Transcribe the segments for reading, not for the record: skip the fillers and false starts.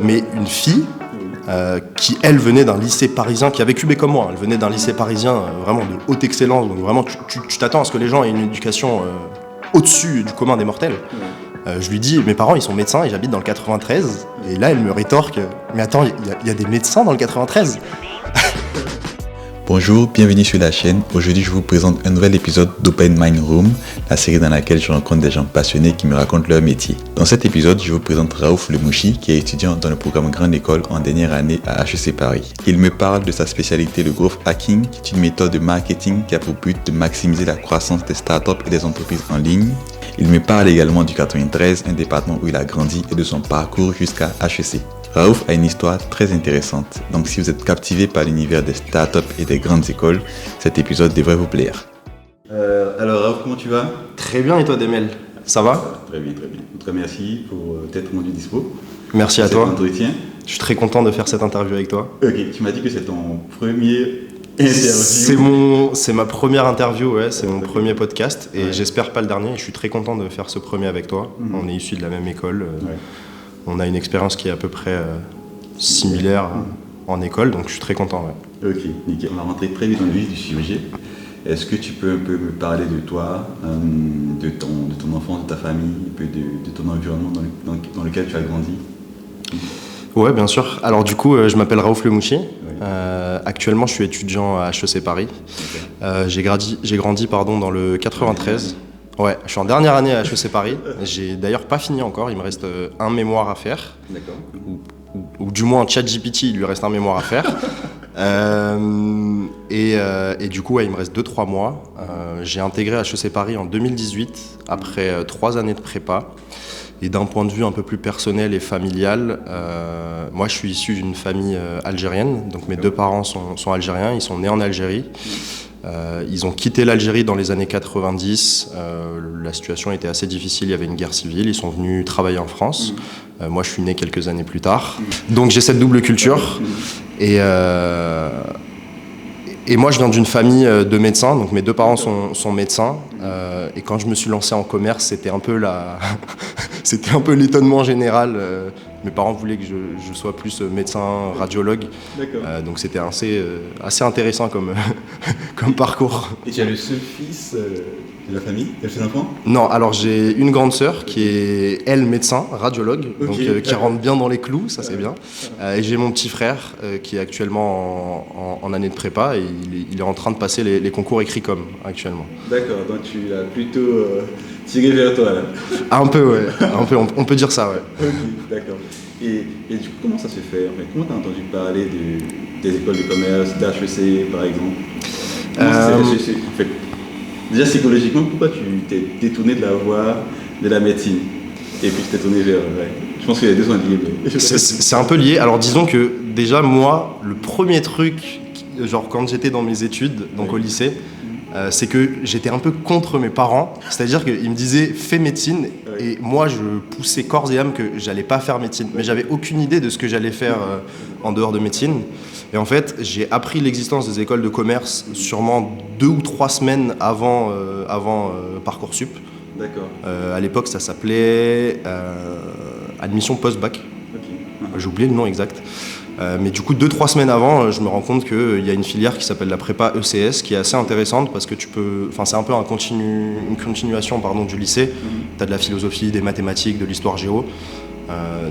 mais une fille qui, elle, venait d'un lycée parisien, qui avait cubé comme moi. Elle venait d'un lycée parisien vraiment de haute excellence. Donc vraiment, tu t'attends à ce que les gens aient une éducation au-dessus du commun des mortels. Je lui dis, mes parents, ils sont médecins et j'habite dans le 93. Et là, elle me rétorque, mais attends, il y a des médecins dans le 93 ? Bonjour, bienvenue sur la chaîne. Aujourd'hui, je vous présente un nouvel épisode d'Open Mind Room, la série dans laquelle je rencontre des gens passionnés qui me racontent leur métier. Dans cet épisode, je vous présente Raouf Lemouchi, qui est étudiant dans le programme Grande École en dernière année à HEC Paris. Il me parle de sa spécialité, le growth hacking, qui est une méthode de marketing qui a pour but de maximiser la croissance des startups et des entreprises en ligne. Il me parle également du 93, un département où il a grandi, et de son parcours jusqu'à HEC. Raouf a une histoire très intéressante, donc si vous êtes captivé par l'univers des startups et des grandes écoles, cet épisode devrait vous plaire. Alors Raouf, comment tu vas ? Très bien, et toi Demel ? Ça va ? Très bien, très bien. En tout cas, merci pour t'être rendu dispo. Merci à toi. Entretien. Je suis très content de faire cette interview avec toi. Ok, tu m'as dit que c'est ton premier interview. C'est ma première interview, ouais, c'est mon premier podcast et j'espère pas le dernier. Je suis très content de faire ce premier avec toi. On est issus de la même école. On a une expérience qui est à peu près similaire en école, donc je suis très content. Ouais. Ok, nickel. On va rentrer très vite dans le vif du sujet. Est-ce que tu peux un peu me parler de toi, de ton enfance, de ta famille, un peu de ton environnement dans lequel tu as grandi ? Ouais, bien sûr. Alors du coup, je m'appelle Raouf Lemouchi. Actuellement, je suis étudiant à HEC Paris. Okay. J'ai grandi dans le 93. Ouais, je suis en dernière année à HEC Paris. J'ai d'ailleurs pas fini encore, il me reste un mémoire à faire. D'accord. Ou du moins ChatGPT, il lui reste un mémoire à faire. Et du coup, il me reste 2-3 mois. J'ai intégré HEC Paris en 2018, après 3 années de prépa. Et d'un point de vue un peu plus personnel et familial, moi je suis issu d'une famille algérienne. Donc mes 2 parents sont algériens, ils sont nés en Algérie. Ils ont quitté l'Algérie dans les années 90, la situation était assez difficile, il y avait une guerre civile, ils sont venus travailler en France. Moi je suis né quelques années plus tard, donc j'ai cette double culture. Et moi je viens d'une famille de médecins, donc mes 2 parents sont médecins. Et quand je me suis lancé en commerce, c'était un peu l'étonnement général. Mes parents voulaient que je sois plus médecin, radiologue. Donc c'était assez intéressant comme parcours. Et tu es le seul fils de la famille ? Tu as ses enfants ? Non, alors j'ai une grande sœur qui est, elle, médecin, radiologue, donc qui rentre bien dans les clous, ça c'est bien. Et j'ai mon petit frère qui est actuellement en année de prépa et il est en train de passer les concours écrits-com actuellement. D'accord, donc tu l'as plutôt tiré vers toi là. Un peu, ouais. On peut dire ça, ouais. Ok, d'accord. Et du coup, comment ça se fait en fait ? Comment tu as entendu parler des écoles de commerce, d'HEC par exemple ? En fait, déjà psychologiquement, pourquoi tu t'es détourné de la voie de la médecine ? Et puis tu t'es tourné vers... Je pense que les deux sont liés. Mais... C'est un peu lié. Alors disons que déjà moi, le premier truc, genre quand j'étais dans mes études, donc au lycée, c'est que j'étais un peu contre mes parents, c'est-à-dire qu'ils me disaient fais médecine et moi je poussais corps et âme que j'allais pas faire médecine, mais j'avais aucune idée de ce que j'allais faire en dehors de médecine. Et en fait j'ai appris l'existence des écoles de commerce sûrement 2 ou 3 semaines avant Parcoursup. D'accord. À l'époque ça s'appelait admission post-bac. Okay. J'ai oublié le nom exact. Mais du coup, 2-3 semaines avant, je me rends compte qu'il y a une filière qui s'appelle la prépa ECS qui est assez intéressante parce que c'est un peu une continuation du lycée. Tu as de la philosophie, des mathématiques, de l'histoire géo.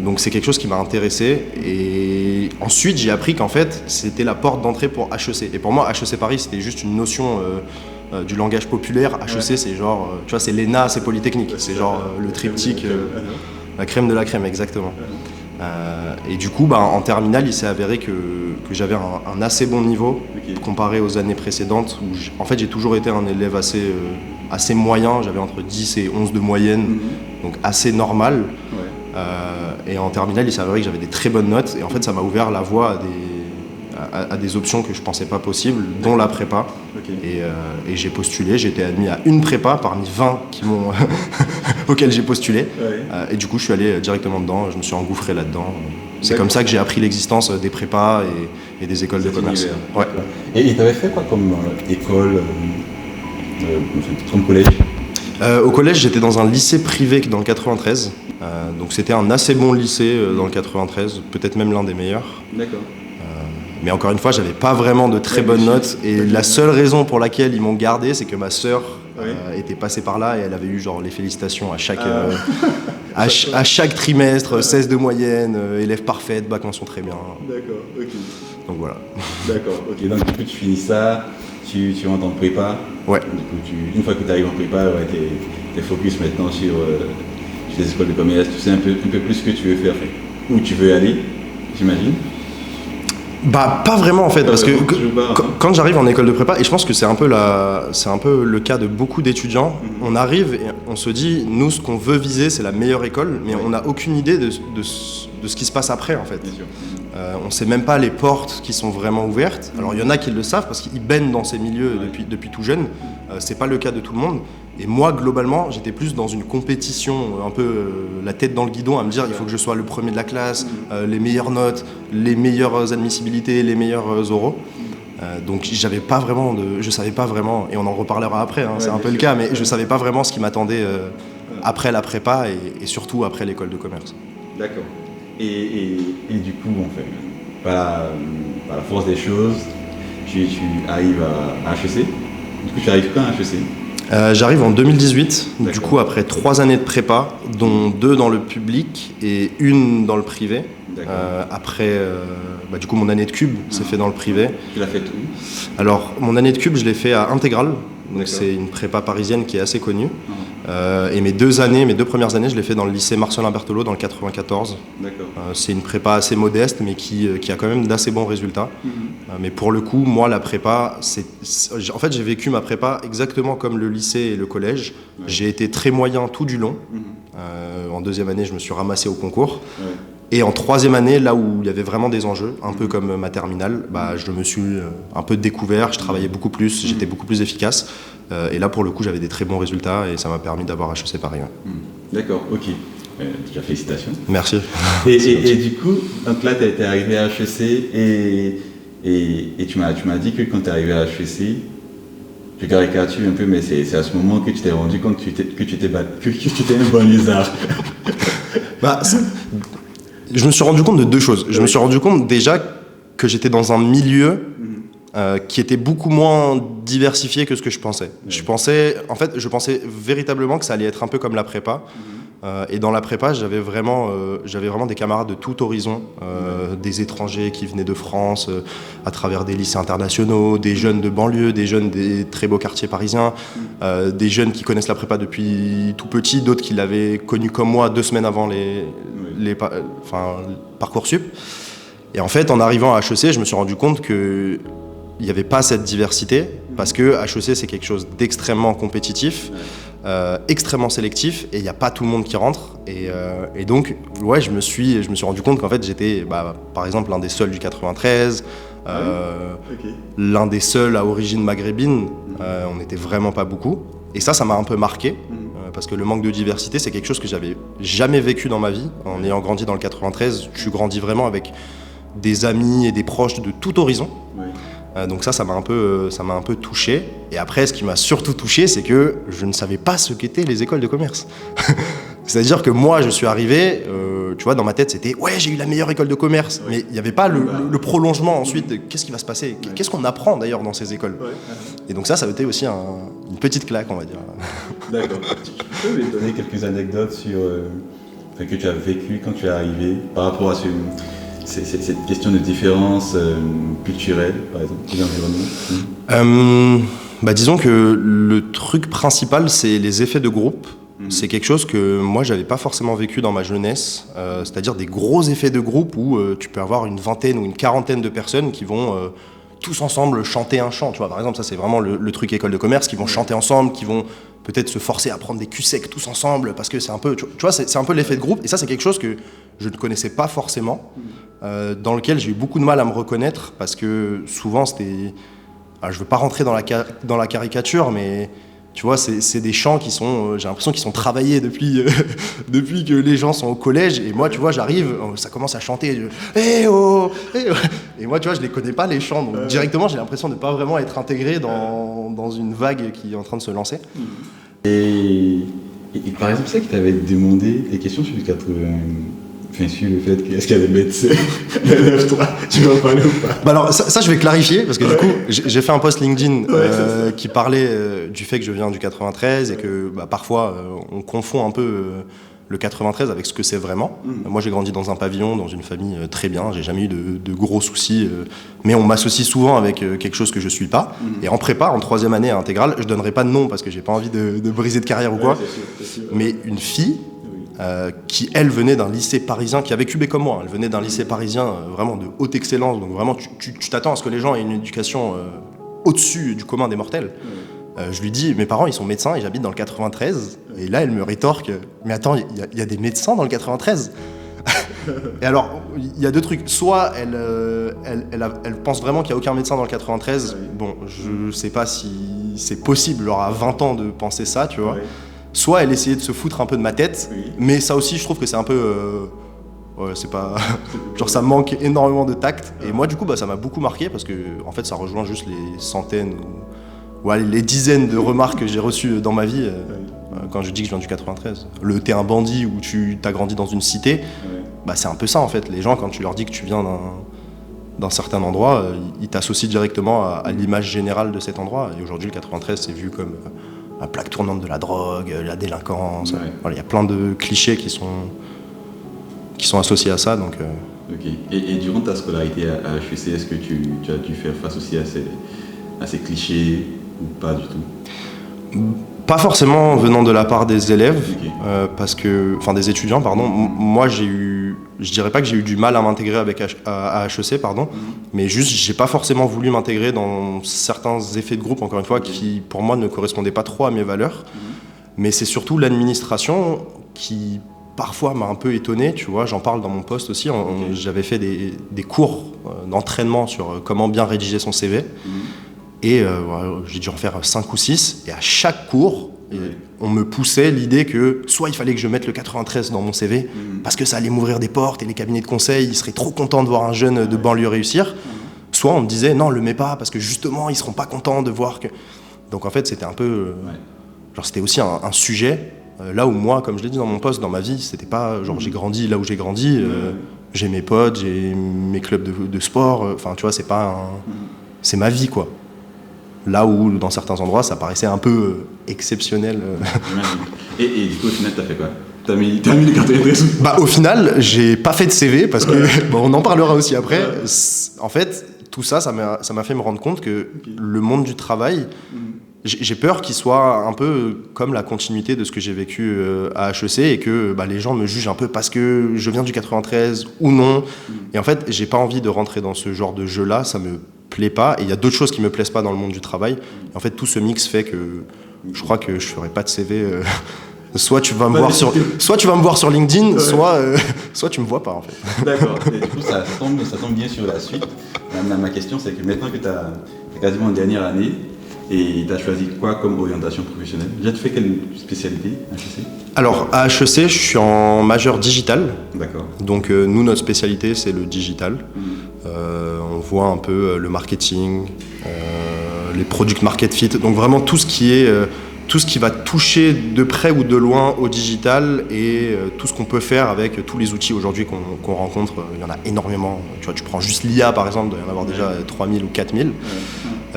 Donc c'est quelque chose qui m'a intéressé. Et ensuite, j'ai appris qu'en fait, c'était la porte d'entrée pour HEC. Et pour moi, HEC Paris, c'était juste une notion du langage populaire. HEC, c'est genre, tu vois, c'est l'ENA, c'est Polytechnique. C'est genre le triptyque, la crème de la crème, exactement. Et du coup, en terminale, il s'est avéré que j'avais un assez bon niveau comparé aux années précédentes où en fait j'ai toujours été un élève assez moyen, j'avais entre 10 et 11 de moyenne, donc assez normal. Et en terminale, il s'est avéré que j'avais des très bonnes notes et en fait ça m'a ouvert la voie à des options que je pensais pas possibles, dont la prépa. Et j'ai postulé, j'ai été admis à une prépa parmi 20 auxquelles j'ai postulé. Et du coup, je suis allé directement dedans, je me suis engouffré là-dedans. C'est comme ça que j'ai appris l'existence des prépas et des écoles de commerce. Ouais. Et tu avais fait quoi comme école, comme collège ? Au collège, j'étais dans un lycée privé dans le 93. Donc c'était un assez bon lycée dans le 93, peut-être même l'un des meilleurs. D'accord. Mais encore une fois, j'avais pas vraiment de très bonnes notes. Et la seule raison pour laquelle ils m'ont gardé, c'est que ma sœur était passée par là et elle avait eu genre les félicitations à chaque, à chaque trimestre, 16 de moyenne, élève parfaite, bac mention très bien. D'accord, ok. Donc voilà. D'accord, ok. Donc du coup tu finis ça, tu rentres en prépa. Ouais. Du coup, une fois que tu arrives en prépa, t'es focus maintenant sur les écoles de commerce, tu sais un peu plus ce que tu veux faire, où tu veux aller, j'imagine. Bah pas vraiment en fait, parce que quand j'arrive en école de prépa, et je pense que c'est un peu le cas de beaucoup d'étudiants, on arrive et on se dit, nous ce qu'on veut viser c'est la meilleure école, mais on n'a aucune idée de ce qui se passe après en fait. On ne sait même pas les portes qui sont vraiment ouvertes. Alors il y en a qui le savent parce qu'ils baignent dans ces milieux depuis tout jeune, c'est pas le cas de tout le monde. Et moi, globalement, j'étais plus dans une compétition, un peu la tête dans le guidon, à me dire il faut que je sois le premier de la classe, les meilleures notes, les meilleures admissibilités, les meilleurs oraux. Donc je savais pas vraiment, et on en reparlera après, c'est un peu le cas, mais je savais pas vraiment ce qui m'attendait après la prépa et surtout après l'école de commerce. D'accord. Et du coup, par la force des choses, tu arrives à HEC. Du coup, tu arrives quand à HEC? J'arrive en 2018, du coup après 3 années de prépa, dont 2 dans le public et 1 dans le privé. Après, du coup mon année de cube s'est fait dans le privé. Tu l'as fait où? Alors mon année de cube je l'ai fait à Intégrale, donc c'est une prépa parisienne qui est assez connue. Et mes 2 premières années je l'ai fait dans le lycée Marcelin Berthelot dans le 94. C'est une prépa assez modeste mais qui a quand même d'assez bons résultats. Mais pour le coup, moi la prépa, en fait j'ai vécu ma prépa exactement comme le lycée et le collège. J'ai été très moyen tout du long. En 2e année je me suis ramassé au concours. Et en 3e année, là où il y avait vraiment des enjeux, un peu comme ma terminale, je me suis un peu découvert, je travaillais beaucoup plus, j'étais beaucoup plus efficace. Et là, pour le coup, j'avais des très bons résultats et ça m'a permis d'avoir HEC Paris. D'accord, ok. Déjà, félicitations. Merci. Et du coup, donc là, tu es arrivé à HEC et tu m'as dit que quand tu es arrivé à HEC, je caricature un peu, mais c'est à ce moment que tu t'es rendu compte que tu étais un bon lézard. Je me suis rendu compte de 2 choses. Je me suis rendu compte déjà que j'étais dans un milieu qui était beaucoup moins diversifié que ce que je pensais. Je pensais véritablement que ça allait être un peu comme la prépa. Et dans la prépa, j'avais vraiment des camarades de tout horizon, des étrangers qui venaient de France à travers des lycées internationaux, des jeunes de banlieue, des jeunes des très beaux quartiers parisiens, des jeunes qui connaissent la prépa depuis tout petit, d'autres qui l'avaient connue comme moi 2 semaines avant Parcoursup. Et en fait, en arrivant à HEC, je me suis rendu compte qu'il n'y avait pas cette diversité, parce que HEC, c'est quelque chose d'extrêmement compétitif, extrêmement sélectif, et il n'y a pas tout le monde qui rentre. Et donc, je me suis rendu compte qu'en fait, j'étais, par exemple, l'un des seuls du 93, l'un des seuls à origine maghrébine. On n'était vraiment pas beaucoup. Et ça m'a un peu marqué. Parce que le manque de diversité, c'est quelque chose que j'avais jamais vécu dans ma vie. En ayant grandi dans le 93, je suis grandi vraiment avec des amis et des proches de tout horizon. Donc ça m'a un peu touché. Et après, ce qui m'a surtout touché, c'est que je ne savais pas ce qu'étaient les écoles de commerce. C'est-à-dire que moi, je suis arrivé, tu vois, dans ma tête, c'était « ouais, j'ai eu la meilleure école de commerce ». Mais il n'y avait pas le prolongement ensuite de qu'est-ce qui va se passer, qu'est-ce qu'on apprend d'ailleurs dans ces écoles. Et donc ça a été aussi une petite claque, on va dire. D'accord. Tu peux me donner quelques anecdotes sur que tu as vécu quand tu es arrivé par rapport à cette question de différence culturelle, par exemple, des environnements? Disons que le truc principal, c'est les effets de groupe. C'est quelque chose que moi, j'avais pas forcément vécu dans ma jeunesse, c'est-à-dire des gros effets de groupe où tu peux avoir une 20aine ou une 40aine de personnes qui vont tous ensemble chanter un chant. Tu vois, par exemple, ça c'est vraiment le truc école de commerce, qui vont chanter ensemble, qui vont peut-être se forcer à prendre des culs secs tous ensemble, parce que c'est un peu, tu vois, c'est un peu l'effet de groupe. Et ça, c'est quelque chose que je ne connaissais pas forcément, dans lequel j'ai eu beaucoup de mal à me reconnaître, parce que souvent c'était, je veux pas rentrer dans la caricature, mais tu vois, c'est des chants qui sont, j'ai l'impression qu'ils sont travaillés depuis que les gens sont au collège. Et moi, tu vois, j'arrive, ça commence à chanter, hey oh, hey oh. Et moi, tu vois, je les connais pas les chants, donc directement, j'ai l'impression de pas vraiment être intégré dans une vague qui est en train de se lancer. Et Et par exemple, c'est ça qui t'avait demandé des questions sur le 80. Enfin, sur le fait qu'est-ce qu'il y a des médecins, le 9-3, tu vas en parler ou pas? Bah alors ça je vais clarifier parce que du coup j'ai fait un post LinkedIn qui parlait du fait que je viens du 93 et que parfois on confond un peu le 93 avec ce que c'est vraiment. Moi j'ai grandi dans un pavillon, dans une famille très bien, j'ai jamais eu de gros soucis, mais on m'associe souvent avec quelque chose que je suis pas. Et en prépa, en 3e année à intégrale, je donnerai pas de nom parce que j'ai pas envie de briser de carrière ou quoi, c'est sûr. mais une fille qui, elle, venait d'un lycée parisien, qui avait cubé comme moi, elle venait d'un lycée parisien vraiment de haute excellence, donc vraiment tu t'attends à ce que les gens aient une éducation au-dessus du commun des mortels. Je lui dis, mes parents ils sont médecins et j'habite dans le 93, et là elle me rétorque, mais attends, il y a des médecins dans le 93. Et alors, il y a deux trucs, soit elle pense vraiment qu'il n'y a aucun médecin dans le 93, bon, je sais pas si c'est possible, alors à 20 ans de penser ça, tu vois. Soit elle essayait de se foutre un peu de ma tête, mais ça aussi je trouve que c'est un peu... c'est pas... genre ça manque énormément de tact. Et moi du coup ça m'a beaucoup marqué parce que en fait ça rejoint juste les centaines ou les dizaines de remarques que j'ai reçues dans ma vie quand je dis que je viens du 93. Le t'es un bandit ou tu t'as grandi dans une cité, c'est un peu ça en fait. Les gens quand tu leur dis que tu viens d'un certain endroit, ils t'associent directement à l'image générale de cet endroit. Et aujourd'hui le 93 c'est vu comme... la plaque tournante de la drogue, la délinquance. Voilà, il y a plein de clichés qui sont associés à ça. Donc, Ok. Et durant ta scolarité à HEC, est-ce que tu as dû faire face aussi à ces clichés ou pas du tout? Pas forcément venant de la part des élèves, parce que, enfin des étudiants, pardon. Moi, je dirais pas que j'ai eu du mal à m'intégrer à HEC, pardon, mais juste j'ai pas forcément voulu m'intégrer dans certains effets de groupe, encore une fois, qui pour moi ne correspondaient pas trop à mes valeurs. Mais c'est surtout l'administration qui parfois m'a un peu étonné, tu vois, j'en parle dans mon post aussi. J'avais fait des cours d'entraînement sur comment bien rédiger son CV. Et j'ai dû en faire 5 ou 6, et à chaque cours, on me poussait l'idée que soit il fallait que je mette le 93 dans mon CV, parce que ça allait m'ouvrir des portes, et les cabinets de conseil, ils seraient trop contents de voir un jeune de banlieue réussir, soit on me disait non, le mets pas, parce que justement, ils seront pas contents de voir que... Donc en fait, c'était un peu... genre c'était aussi un sujet, là où moi, comme je l'ai dit dans mon post, dans ma vie, c'était pas genre j'ai grandi là où j'ai grandi, j'ai mes potes, j'ai mes clubs de sport, enfin tu vois, c'est pas un... c'est ma vie, quoi. Là où, dans certains endroits, ça paraissait un peu exceptionnel. Et du coup, au final, t'as fait quoi? T'as mis les cartes d'adresse? Au final, j'ai pas fait de CV parce que, on en parlera aussi après. En fait, tout ça m'a fait me rendre compte que le monde du travail, j'ai peur qu'il soit un peu comme la continuité de ce que j'ai vécu à HEC et que les gens me jugent un peu parce que je viens du 93 ou non. Et en fait, j'ai pas envie de rentrer dans ce genre de jeu-là, ça me plaît pas, et il y a d'autres choses qui me plaisent pas dans le monde du travail. Et en fait, tout ce mix fait que je crois que je ferai pas de CV. Soit tu vas me voir sur LinkedIn, soit tu me vois pas en fait. D'accord. Et du coup, ça tombe bien sur la suite. Ma question, c'est que maintenant que tu as quasiment une dernière année, et tu as choisi quoi comme orientation professionnelle? Déjà, tu fais quelle spécialité à HEC? Alors, à HEC, je suis en majeur digital. D'accord. Donc, nous, notre spécialité, c'est le digital. On voit un peu le marketing, les product market fit. Donc, vraiment tout ce qui va toucher de près ou de loin au digital et tout ce qu'on peut faire avec tous les outils aujourd'hui qu'on rencontre. Il y en a énormément. Tu vois, tu prends juste l'IA, par exemple, il doit y en avoir déjà 3000 ou 4000.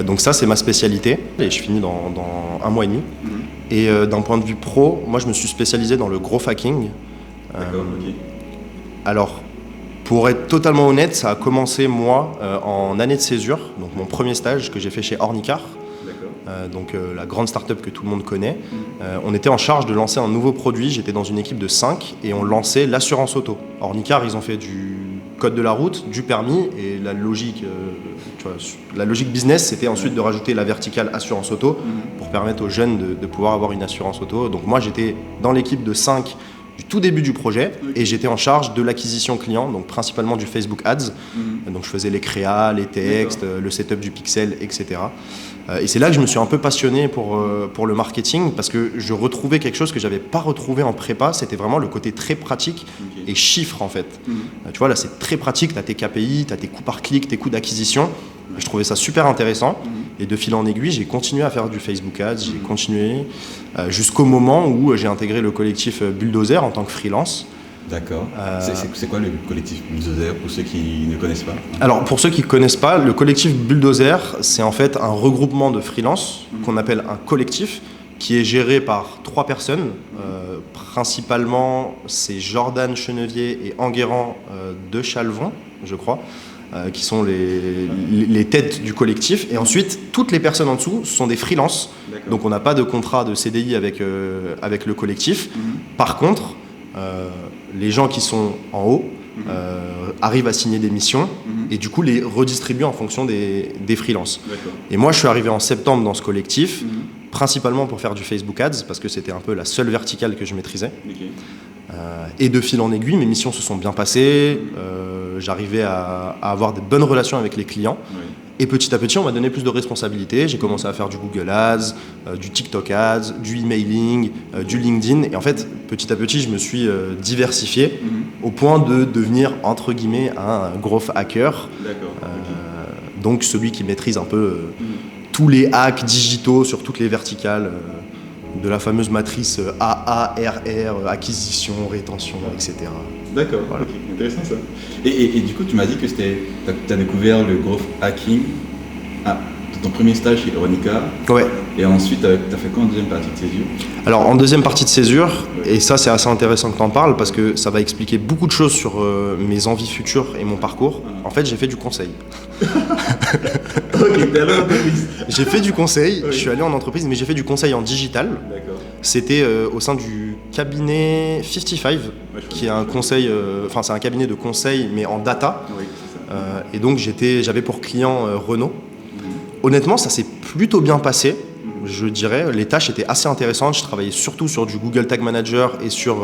Donc ça, c'est ma spécialité. Et je finis dans 1 mois et demi. Et d'un point de vue pro, moi, je me suis spécialisé dans le growth hacking. D'accord, ok. Alors, pour être totalement honnête, ça a commencé, moi, en année de césure. Donc, mon premier stage que j'ai fait chez Ornicar. Donc la grande start-up que tout le monde connaît. On était en charge de lancer un nouveau produit. J'étais dans une équipe de 5 et on lançait l'assurance auto. Ornicar, ils ont fait du code de la route, du permis, et la logique business, c'était ensuite de rajouter la verticale assurance auto pour permettre aux jeunes de pouvoir avoir une assurance auto. Donc moi, j'étais dans l'équipe de 5 du tout début du projet, et j'étais en charge de l'acquisition client, donc principalement du Facebook Ads. Donc je faisais les créas, les textes, le setup du pixel, etc. Et c'est là que je me suis un peu passionné pour le marketing, parce que je retrouvais quelque chose que j'avais pas retrouvé en prépa. C'était vraiment le côté très pratique et chiffres en fait. Tu vois, là c'est très pratique, tu as tes KPI, tu as tes coûts par clic, tes coûts d'acquisition. Je trouvais ça super intéressant. Et de fil en aiguille, j'ai continué à faire du Facebook Ads, j'ai continué jusqu'au moment où j'ai intégré le collectif Bulldozer en tant que freelance. D'accord. C'est quoi le collectif Bulldozer pour ceux qui ne connaissent pas? Alors pour ceux qui ne connaissent pas, le collectif Bulldozer, c'est en fait un regroupement de freelance qu'on appelle un collectif qui est géré par 3 personnes. Principalement, c'est Jordan Chenevier et Enguerrand de Chalvon, je crois, qui sont les têtes du collectif. Et ensuite, toutes les personnes en dessous sont des freelances. Donc on n'a pas de contrat de CDI avec le collectif. Par contre, les gens qui sont en haut arrivent à signer des missions et du coup les redistribuent en fonction des freelances. Et moi je suis arrivé en septembre dans ce collectif, principalement pour faire du Facebook Ads parce que c'était un peu la seule verticale que je maîtrisais. Et de fil en aiguille, mes missions se sont bien passées, j'arrivais à avoir de bonnes relations avec les clients. Et petit à petit, on m'a donné plus de responsabilités. J'ai commencé à faire du Google Ads, du TikTok Ads, du emailing, du LinkedIn. Et en fait, petit à petit, je me suis diversifié au point de devenir, entre guillemets, un growth hacker. Donc celui qui maîtrise un peu tous les hacks digitaux sur toutes les verticales de la fameuse matrice AARR, acquisition, rétention, etc. D'accord, voilà. Ok, intéressant ça. Et du coup, tu m'as dit que tu as découvert le growth hacking ton premier stage chez Eronica. Ouais. Et ensuite, tu as fait quoi en deuxième partie de césure? Alors, en deuxième partie de césure, et ça c'est assez intéressant que tu en parles parce que ça va expliquer beaucoup de choses sur mes envies futures et mon parcours. En fait, j'ai fait du conseil. Ok, t'es allé en entreprise. J'ai fait du conseil, je suis allé en entreprise, mais j'ai fait du conseil en digital. D'accord. C'était au sein du cabinet 55, qui est un conseil, c'est un cabinet de conseil, mais en data. Oui, c'est ça. Et donc j'avais pour client Renault. Honnêtement, ça s'est plutôt bien passé, je dirais. Les tâches étaient assez intéressantes. Je travaillais surtout sur du Google Tag Manager et sur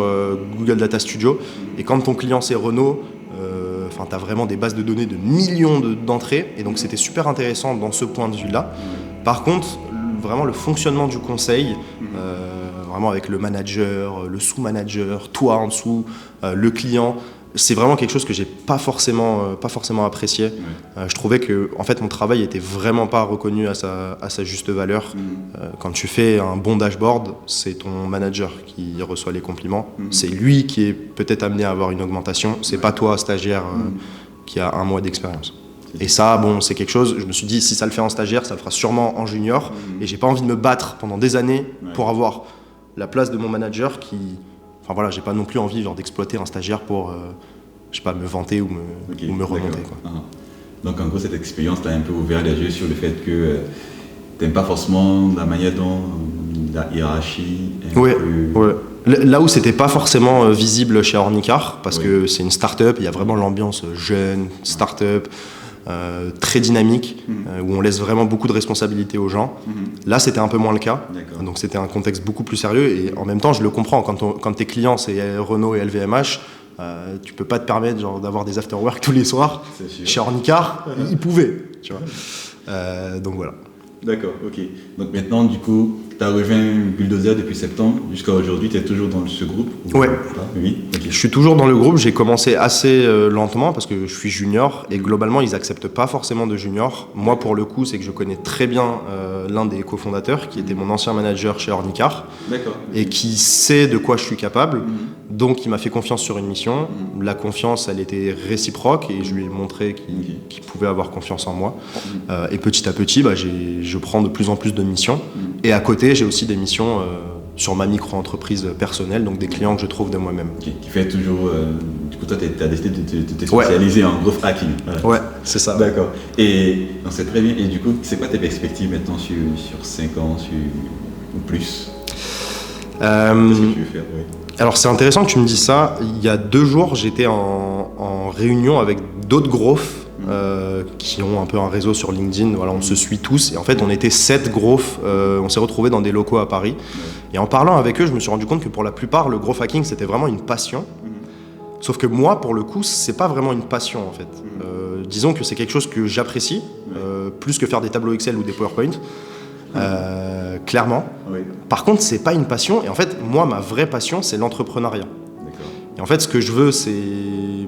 Google Data Studio. Et quand ton client c'est Renault, tu as vraiment des bases de données de millions d'entrées. Et donc c'était super intéressant dans ce point de vue-là. Par contre, vraiment le fonctionnement du conseil, vraiment avec le manager, le sous-manager, toi en dessous, le client, c'est vraiment quelque chose que j'ai pas forcément apprécié. Je trouvais que en fait mon travail était vraiment pas reconnu à sa juste valeur. Quand tu fais un bon dashboard, c'est ton manager qui reçoit les compliments. C'est lui qui est peut-être amené à avoir une augmentation. C'est pas toi, stagiaire, qui a 1 mois d'expérience. Et ça, bon, c'est quelque chose, je me suis dit, si ça le fait en stagiaire, ça le fera sûrement en junior. Et j'ai pas envie de me battre pendant des années pour avoir la place de mon manager qui... Enfin voilà, j'ai pas non plus envie d'exploiter un stagiaire pour, je sais pas, me vanter ou me remonter. Quoi. Donc en gros, cette expérience t'a un peu ouvert les yeux sur le fait que t'aimes pas forcément la manière dont la hiérarchie est ouais. Là où c'était pas forcément visible chez Ornicar, parce que c'est une start-up, il y a vraiment l'ambiance jeune, start-up, très dynamique, où on laisse vraiment beaucoup de responsabilités aux gens. Là, c'était un peu moins le cas. Donc c'était un contexte beaucoup plus sérieux et en même temps, je le comprends. Quand tes clients, c'est Renault et LVMH, tu peux pas te permettre d'avoir des after-work tous les soirs. Chez Ornicar, ils pouvaient. Tu vois. Donc voilà. D'accord, ok. Donc maintenant, du coup, tu as rejoint Bulldozer depuis septembre. Jusqu'à aujourd'hui, tu es toujours dans ce groupe? Ouais. Oui. Okay. Je suis toujours dans le groupe. J'ai commencé assez lentement parce que je suis junior et globalement, ils acceptent pas forcément de junior. Moi, pour le coup, c'est que je connais très bien l'un des cofondateurs qui était mon ancien manager chez Ornicar. D'accord. Et qui sait de quoi je suis capable. Donc, il m'a fait confiance sur une mission. La confiance, elle était réciproque et je lui ai montré qu'il pouvait avoir confiance en moi. Et petit à petit, je prends de plus en plus de missions. Et à côté, j'ai aussi des missions sur ma micro-entreprise personnelle, donc des clients que je trouve de moi-même. Qui fait toujours... du coup, toi, tu as décidé de te spécialiser en growth hacking. Ouais, c'est ça. D'accord. Et c'est très bien. Et du coup, c'est quoi tes perspectives maintenant sur 5 ans ou plus? Qu'est-ce que tu veux faire? Alors, c'est intéressant que tu me dises ça. Il y a 2 jours, j'étais en réunion avec d'autres growth qui ont un peu un réseau sur LinkedIn. Voilà, on se suit tous. Et en fait, on était 7 growth. On s'est retrouvés dans des locaux à Paris. Et en parlant avec eux, je me suis rendu compte que pour la plupart, le growth hacking, c'était vraiment une passion. Sauf que moi, pour le coup, c'est pas vraiment une passion, en fait. Disons que c'est quelque chose que j'apprécie, plus que faire des tableaux Excel ou des PowerPoint. Clairement. Par contre, c'est pas une passion. Et en fait, moi, ma vraie passion, c'est l'entrepreneuriat. Et en fait, ce que je veux, c'est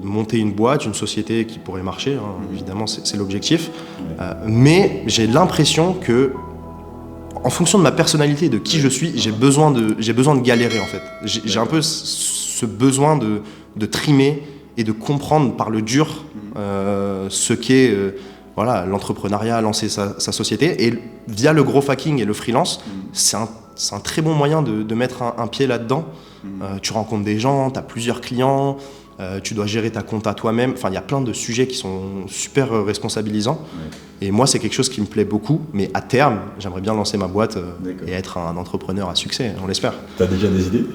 monter une boîte, une société qui pourrait marcher, hein, évidemment, c'est l'objectif. Mais j'ai l'impression que, en fonction de ma personnalité et de qui je suis, j'ai besoin de galérer, en fait. J'ai un peu ce besoin de trimer et de comprendre par le dur ce qu'est l'entrepreneuriat, lancer sa société. Et via le growth hacking et le freelance, c'est un très bon moyen de mettre un pied là-dedans. Tu rencontres des gens, tu as plusieurs clients, tu dois gérer ta compta toi-même. Enfin, il y a plein de sujets qui sont super responsabilisants. Et moi, c'est quelque chose qui me plaît beaucoup. Mais à terme, j'aimerais bien lancer ma boîte et être un entrepreneur à succès, on l'espère. Tu as déjà des idées ?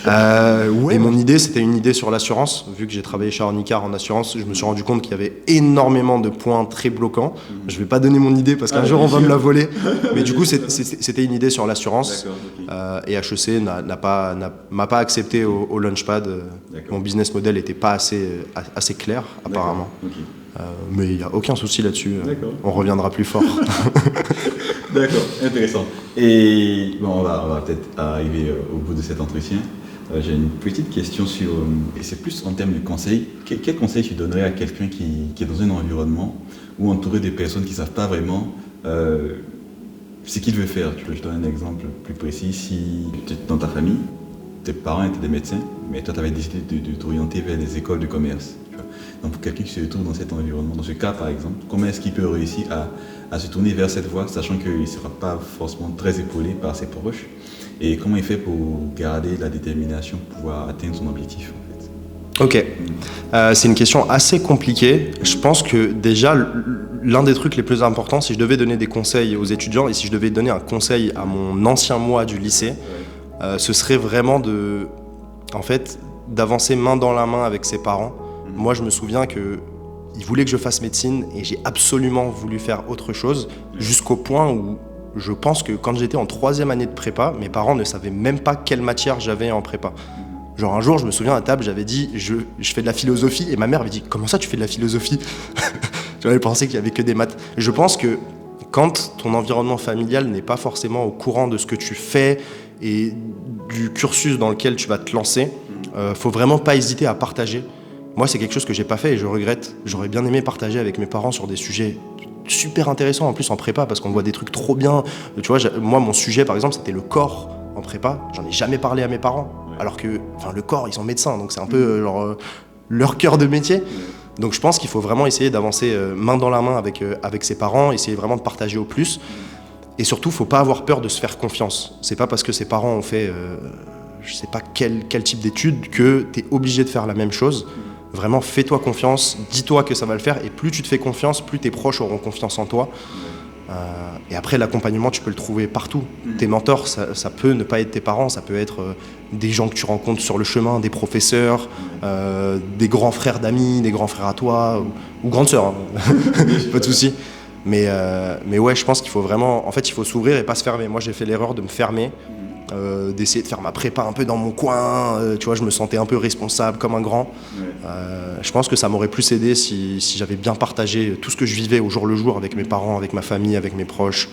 Et mon idée, c'était une idée sur l'assurance. Vu que j'ai travaillé chez Ornicar en assurance, je me suis rendu compte qu'il y avait énormément de points très bloquants. Je ne vais pas donner mon idée parce qu'un jour, on va me la voler. Mais du coup, c'était une idée sur l'assurance. Et HEC m'a pas accepté au Launchpad. Mon business model n'était pas assez clair, apparemment. Mais il n'y a aucun souci là-dessus. On reviendra plus fort. D'accord, intéressant. Et bon, on va peut-être arriver au bout de cet entretien. J'ai une petite question sur, et c'est plus en termes de conseils. Quel conseil tu donnerais à quelqu'un qui est dans un environnement ou entouré de personnes qui ne savent pas vraiment ce qu'il veut faire? Je donne un exemple plus précis. Si tu es dans ta famille, tes parents étaient des médecins, mais toi tu avais décidé de t'orienter vers les écoles de commerce. Donc pour quelqu'un qui se retrouve dans cet environnement, dans ce cas par exemple, comment est-ce qu'il peut réussir à se tourner vers cette voie, sachant qu'il ne sera pas forcément très épaulé par ses proches, et comment il fait pour garder la détermination pour pouvoir atteindre son objectif en fait? Ok, c'est une question assez compliquée. Je pense que déjà, l'un des trucs les plus importants, si je devais donner des conseils aux étudiants et si je devais donner un conseil à mon ancien moi du lycée, ce serait vraiment d'avancer main dans la main avec ses parents. Moi, je me souviens qu'ils voulaient que je fasse médecine et j'ai absolument voulu faire autre chose, jusqu'au point où je pense que quand j'étais en 3e année de prépa, mes parents ne savaient même pas quelle matière j'avais en prépa. Genre un jour, je me souviens à table, j'avais dit je fais de la philosophie et ma mère avait dit comment ça tu fais de la philosophie? J'avais pensé qu'il y avait que des maths. Je pense que quand ton environnement familial n'est pas forcément au courant de ce que tu fais et du cursus dans lequel tu vas te lancer, faut vraiment pas hésiter à partager. Moi, c'est quelque chose que j'ai pas fait et je regrette. J'aurais bien aimé partager avec mes parents sur des sujets super intéressants en plus en prépa parce qu'on voit des trucs trop bien. Tu vois, moi, mon sujet par exemple, c'était le corps en prépa. J'en ai jamais parlé à mes parents. Alors que, le corps, ils sont médecins, donc c'est un peu leur cœur de métier. Donc je pense qu'il faut vraiment essayer d'avancer main dans la main avec ses parents, essayer vraiment de partager au plus. Et surtout, faut pas avoir peur de se faire confiance. C'est pas parce que ses parents ont fait, je sais pas quel type d'études, que t'es obligé de faire la même chose. Vraiment, fais-toi confiance, dis-toi que ça va le faire, et plus tu te fais confiance, plus tes proches auront confiance en toi. Et après, l'accompagnement, tu peux le trouver partout. Tes mentors, ça peut ne pas être tes parents, ça peut être des gens que tu rencontres sur le chemin, des professeurs, des grands frères d'amis, des grands frères à toi, ou grandes sœurs, hein. Pas de souci. Mais ouais, je pense qu'il faut vraiment, en fait, il faut s'ouvrir et pas se fermer. Moi, j'ai fait l'erreur de me fermer, d'essayer de faire ma prépa un peu dans mon coin. Tu vois, je me sentais un peu responsable, comme un grand. Je pense que ça m'aurait plus aidé si j'avais bien partagé tout ce que je vivais au jour le jour avec mes parents, avec ma famille, avec mes proches.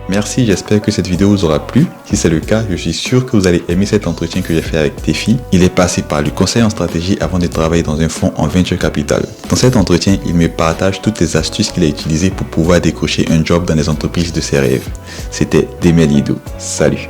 Merci, j'espère que cette vidéo vous aura plu. Si c'est le cas, je suis sûr que vous allez aimer cet entretien que j'ai fait avec Tefi. Il est passé par le conseil en stratégie avant de travailler dans un fonds en venture capital. Dans cet entretien, il me partage toutes les astuces qu'il a utilisées pour pouvoir décrocher un job dans les entreprises de ses rêves. C'était Demel Ido. Salut!